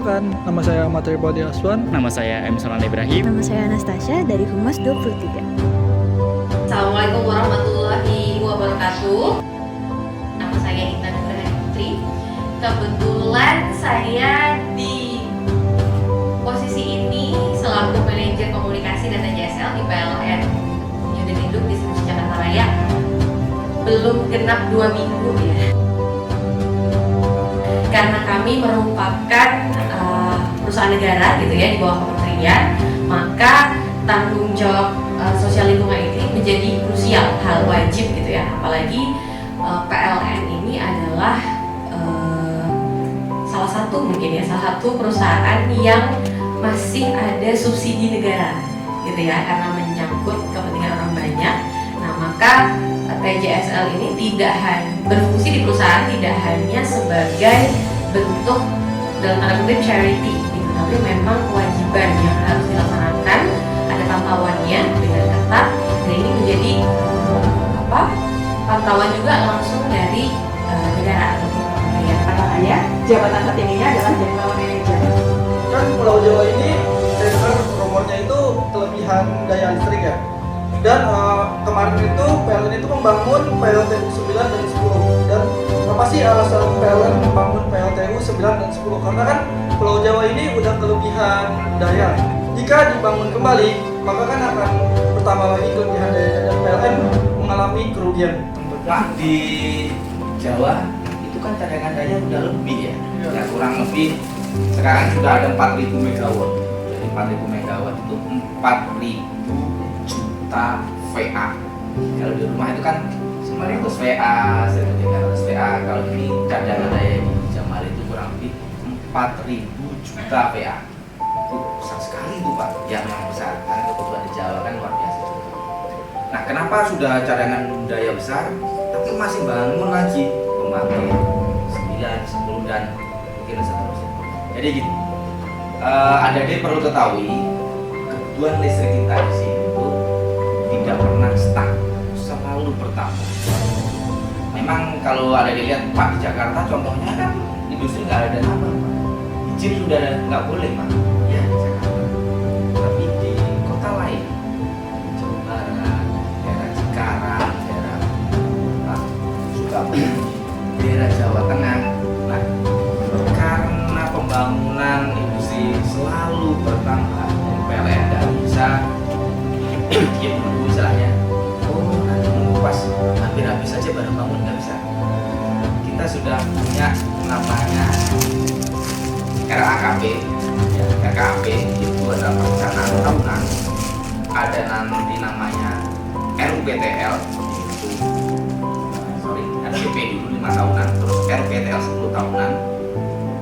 Perkenalkan, nama saya Ahmad Ribadi Aswan. Nama saya Emsalan Ibrahim. Nama saya Anastasia dari Humas 23. Assalamualaikum warahmatullahi wabarakatuh. Nama saya Intan Nugraha Putri. Kebetulan saya di posisi ini selaku manajer komunikasi data JSL di PLN Unit Induk Distribusi Jakarta Raya. Belum genap 2 minggu ya. Karena kami merupakan perusahaan negara gitu ya di bawah kementerian, maka tanggung jawab sosial lingkungan ini menjadi krusial, hal wajib gitu ya. Apalagi PLN ini adalah salah satu perusahaan yang masih ada subsidi negara gitu ya, karena menyangkut kepentingan orang banyak. Nah, maka TJSL ini tidak hanya berfungsi di perusahaan tidak hanya sebagai bentuk dalam tanda kutip charity gitu, tapi memang kewajiban yang harus dilaksanakan, ada pantauannya dengan ketat, dan ini menjadi pantauan juga langsung dari negara atau kementerian. Kata saya, jabatan tertingginya adalah General Manager. Kan Pulau Jawa ini dengar rumornya itu kelebihan daya listrik ya. Dan kemarin itu PLN itu membangun PLTU 9 dan 10. Dan apa sih alasan PLN membangun PLTU 9 dan 10? Karena kan Pulau Jawa ini udah kelebihan daya. Jika dibangun kembali, maka kan akan bertambah lagi kelebihan daya dan PLN mengalami kerugian. Pak, di Jawa itu kan cadangan daya udah lebih ya. Ya kurang lebih sekarang sudah ada 4.000 megawatt. Jadi 4.000 megawatt itu 4.000 juta VA. Kalau di rumah itu kan 900 VA, 1.300 VA. Kalau ini cadangan daya di Jamal itu kurang lebih 4.000 juta VA. Itu besar sekali itu Pak. Ya memang besar, karena kebutuhan di Jawa kan luar biasa juga. Nah, kenapa sudah cadangan daya besar tapi masih bangun lagi pembangkit 9, 10 dan mungkin seterusnya. Jadi gini, Adik-adik perlu ketahui kebutuhan listrik kita di sini itu tidak pernah stuck, selalu bertambah. Memang kalau ada dilihat Pak di Jakarta contohnya kan industri nggak ada apa, izin sudah nggak boleh Pak. Ya di Jakarta. Tapi di kota lain, Jawa Barat, daerah Cikarang, daerah Sukabumi, daerah Jawa Tengah. Nah, karena pembangunan industri selalu bertambah, PLN nggak bisa dia menunggu istilahnya. Oh, nanti nunggu pas hampir habis saja baru bangun, nggak bisa. Kita sudah punya namanya RAKP, ya, RKP itu adalah perencanaan tahunan. Ada nanti namanya RUPTL, itu RPP dulu 5 tahunan, terus RPTL 10 tahunan,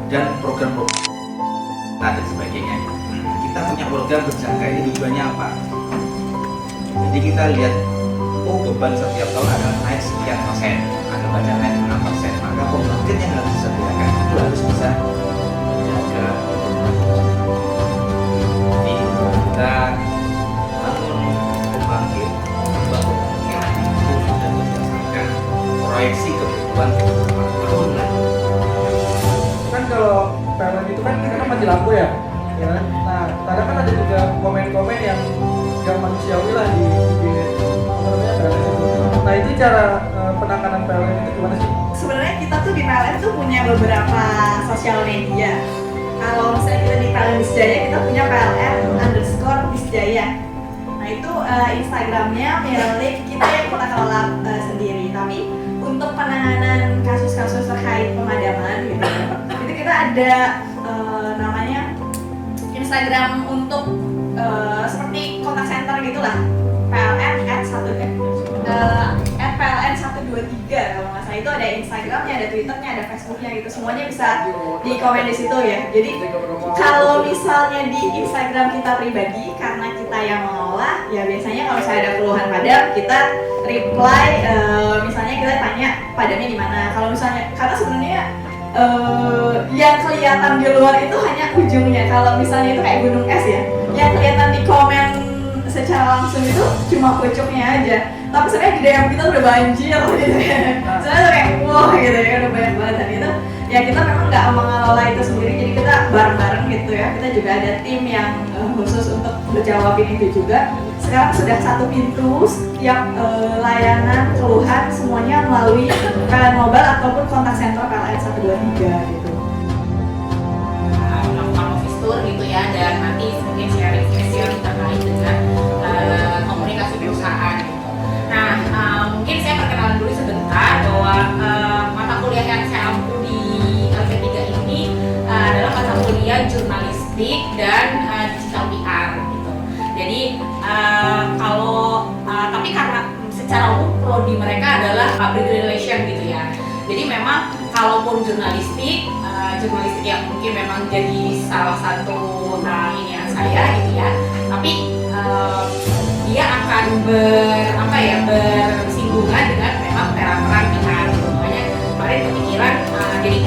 dan program-program dan sebagainya. Kita punya program berjangka, ini tujuannya apa? Jadi kita lihat, oh beban setiap tahun akan naik sekian persen, akan baca naik 6%, maka pembangkit yang harus disediakan itu harus bisa menjaga. Jadi kita bangun pembangkit itu sudah berdasarkan proyeksi kebutuhan 4 tahun lah. Kan kalau PLN itu kan kita mati lampu ya. Nah, kadang kan ada juga komen-komen yang gak manusiawi lah di PLN itu. Nah, itu cara penanganan PLN itu gimana sih? Sebenarnya kita tuh di PLN tuh punya beberapa sosial media. Kalau misalnya kita di PLN Bisjaya, kita punya PLN_Bisjaya. Nah, itu Instagramnya milik kita yang kita kelola sendiri. Tapi untuk penanganan kasus-kasus terkait pemadaman gitu, itu kita ada namanya Instagram untuk seperti kontak center gitulah, PLN@PLN123 kalau nggak salah. Itu ada Instagramnya, ada Twitternya, ada Facebooknya gitu, semuanya bisa di komen di situ ya. Jadi kalau misalnya di Instagram kita pribadi, karena kita yang mengelola, ya biasanya kalau saya ada keluhan padam, kita reply, misalnya kita tanya padamnya di mana. Kalau misalnya, karena sebenarnya yang kelihatan di luar itu hanya ujungnya. Kalau misalnya itu kayak gunung es ya, yang kelihatan di komen secara langsung itu cuma pucuknya aja. Tapi sebenarnya di DM kita udah banjir gitu ya. Sebenarnya tuh kayak wow gitu ya, udah banyak banget. Dan itu ya kita memang nggak mengelola itu sendiri, jadi kita bareng-bareng gitu ya. Kita juga ada tim yang khusus untuk menjawabin itu juga. Sekarang sudah 1 pintu, setiap layanan, keluhan semuanya melalui PLN Mobile ataupun kontak center PLN 123 gitu. Melakukan office tour gitu ya, dan nanti mungkin sharing spesial terkait dengan komunikasi perusahaan gitu. Nah, mungkin saya perkenalan dulu sebentar bahwa mata kuliah yang saya ampu di LP3 ini adalah mata kuliah jurnalistik dan digital PR gitu. Jadi tapi karena secara umum prodi mereka adalah public relation gitu ya. Jadi memang kalaupun jurnalistik yang mungkin memang jadi salah satu ini yang saya gitu ya. Tapi dia akan bersinggungan dengan memang peran-peran PR. Makanya kemarin kepikiran jadi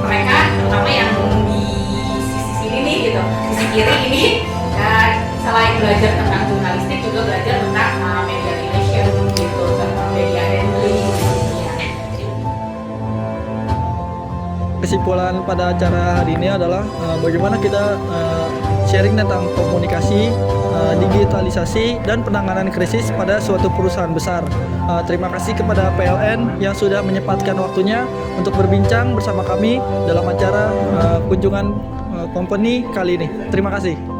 mereka terutama yang di sisi sini nih gitu, sisi kiri ini selain belajar tentang jurnalistik juga belajar tentang media relation gitu, tentang media handling gitu ya. Kesimpulan pada acara hari ini adalah bagaimana kita sharing tentang komunikasi, digitalisasi, dan penanganan krisis pada suatu perusahaan besar. Terima kasih kepada PLN yang sudah menyempatkan waktunya untuk berbincang bersama kami dalam acara kunjungan company kali ini. Terima kasih.